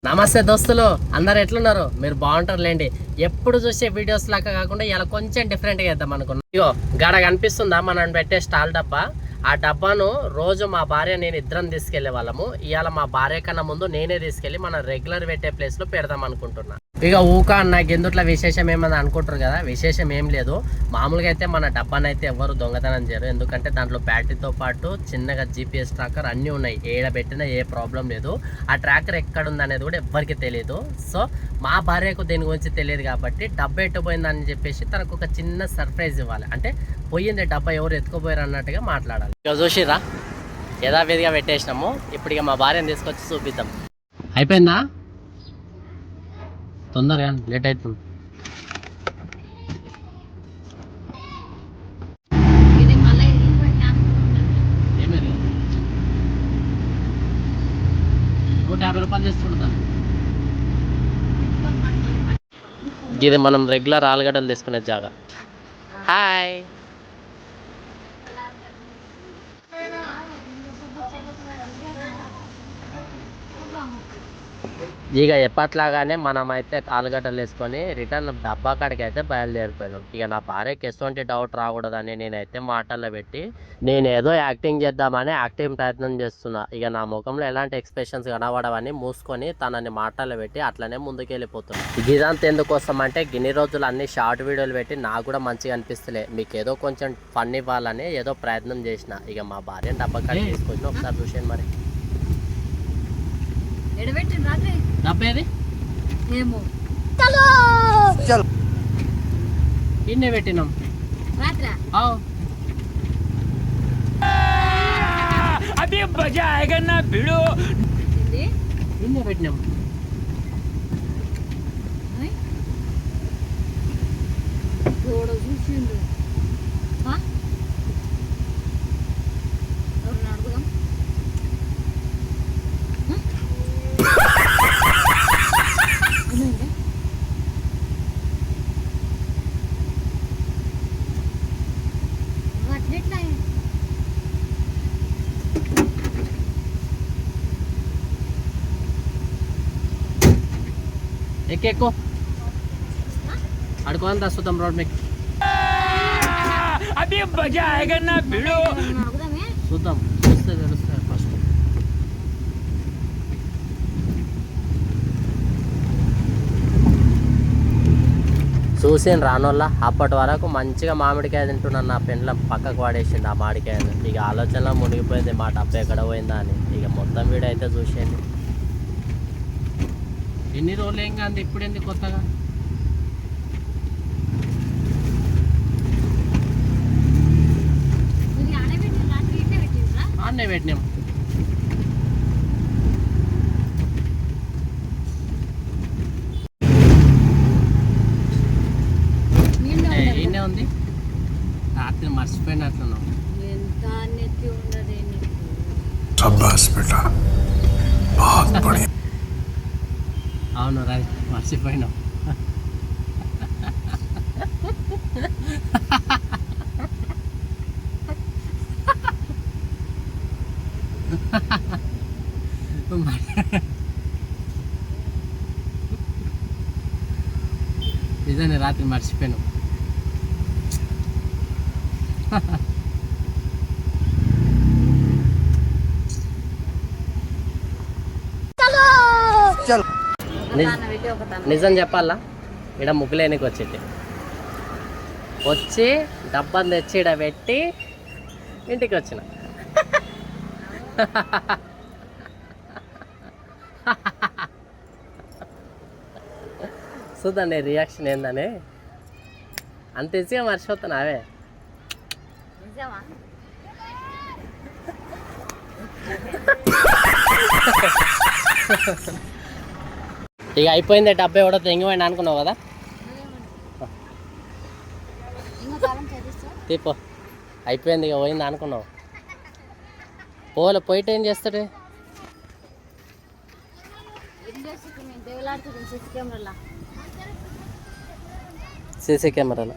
నమస్తే దోస్తులు, అందరు ఎట్లున్నారు? మీరు బాగుంటారులేండి. ఎప్పుడు చూసే వీడియోస్ లాగా కాకుండా ఇలా కొంచెం డిఫరెంట్గా వేద్దాం అనుకున్నాం. ఇగో గాడ కనిపిస్తుందా మనం పెట్టే స్టాల్ డబ్బా? ఆ డబ్బాను రోజు మా భార్య నేను ఇద్దరం తీసుకెళ్లే వాళ్ళము. ఇవాళ మా భార్య కన్నా ముందు నేనే తీసుకెళ్లి మన రెగ్యులర్ పెట్టే ప్లేస్ లో పెడదాం అనుకుంటున్నా. ఇక ఊక నాకు ఎందుట్లా విశేషం ఏమని అనుకుంటారు కదా, విశేషం ఏం లేదు. మామూలుగా అయితే మన డబ్బాను అయితే ఎవరు దొంగతనం చేయరు, ఎందుకంటే దాంట్లో బ్యాటరీతో పాటు చిన్నగా GPS ట్రాకర్ అన్నీ ఉన్నాయి. ఏడ పెట్టినా ఏ ప్రాబ్లం లేదు. ఆ ట్రాకర్ ఎక్కడ ఉంది అనేది కూడా ఎవ్వరికి తెలియదు. సో మా భార్యకు దీని గురించి తెలియదు కాబట్టి డబ్బా ఎట్టుపోయిందని చెప్పేసి తనకు ఒక చిన్న సర్ప్రైజ్ ఇవ్వాలి. అంటే పోయింది డబ్బా, ఎవరు ఎత్తుకుపోయారు అన్నట్టుగా మాట్లాడాలి. ఇక చూసిరా యథావిధిగా పెట్టేసినాము. ఇప్పుడు ఇక మా భార్యను తీసుకొచ్చి చూపిద్దాం. అయిపోయిందా? తొందరగా, లేట్ అవుతుంది. ఏమేది 150 రూపాయలు తీసుకుంటా. ఇది మనం రెగ్యులర్ ఆలుగడ్డలు తీసుకునే జాగా. హాయ్, ఇక ఎప్పట్లాగానే మనమైతే ఆలుగడ్డలు వేసుకొని రిటర్న్ డబ్బా కాడికి అయితే బయలుదేరిపోయాం. ఇక నా భార్యకి ఎటువంటి డౌట్ రాకూడదని నేనైతే మాటల్లో పెట్టి నేను ఏదో యాక్టింగ్ చేద్దామని యాక్టింగ్ ప్రయత్నం చేస్తున్నా. ఇక నా ముఖంలో ఎలాంటి ఎక్స్ప్రెషన్స్ కనబడవని మూసుకొని తనని మాటల్లో పెట్టి అట్లనే ముందుకు వెళ్ళిపోతున్నా. ఇదంతా ఎందుకోసం అంటే గిన్ని రోజులు అన్ని షార్ట్ వీడియోలు పెట్టి నాకు కూడా మంచిగా అనిపిస్తలే, మీకు ఏదో కొంచెం ఫన్ ఇవ్వాలని ఏదో ప్రయత్నం చేసిన. ఇక మా భార్యని డబ్బా కాడికి తీసుకొచ్చిన, ఒకసారి చూసాను. మరి డబ్బేది ఏమో ఇన్నే పెట్టినాం. ఇన్నే పెట్టినాం. చూసిండు ఎక్కువ అడుకో అంతా చూద్దాం. రోడ్ మీకు చూద్దాం, చూస్తే తెలుస్తుంది. ఫస్ట్ చూసాను రానోళ్ళ. అప్పటి వరకు మంచిగా మామిడికాయ తింటున్నాను, నా పెండ్లం పక్కకు పడేసింది ఆ మామిడికాయను. ఇక ఆలోచనలో మునిగిపోయింది మా డబ్బు ఎక్కడ పోయిందా అని. ఇక మొత్తం వీడియో అయితే చూసేయండి. ఎన్ని రోజులు ఏం కాదు, ఇప్పుడు ఎందుకు కొత్తగా? అన్నే పెట్టినాం. ఇన్నే ఉంది. రాత్రి మర్చిపోయినట్లున్నాం. అవును రా, మర్చిపోయినాం. నిజాన్ని రాత్రి మర్చిపోయినాం. నిజం చెప్పాలా, ఇక్కడ ముగ్గులేనికి వచ్చి డబ్బాను తెచ్చి ఇక్కడ పెట్టి ఇంటికి వచ్చిన. చూద్దండి రియాక్షన్ ఏందని. అంత ఈజీగా మర్చిపోతాను అవే. ఇక అయిపోయింది డబ్బా, ఎవడో తెంగిపోయింది అనుకున్నావు కదా. తీపో, అయిపోయింది, ఇక పోయింది అనుకున్నావు. పోయితే ఏం చేస్తాడు? సీసీ కెమెరాలో